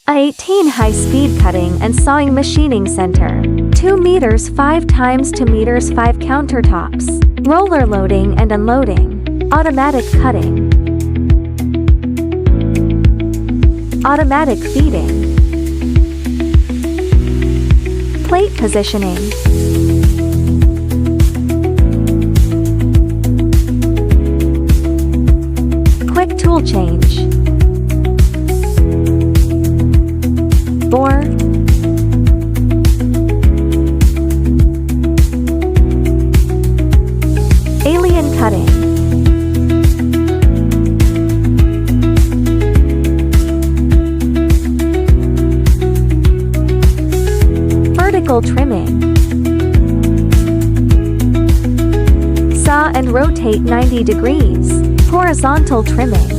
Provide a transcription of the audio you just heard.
A18High speed cutting and sawing machining center. 2 meters 5 times 2 meters 5 countertops. Roller loading and unloading. Automatic cutting. Automatic feeding. Plate positioning. Quick tool change. Bore. Alien cutting. Vertical trimming. Saw and rotate 90 degrees. Horizontal trimming.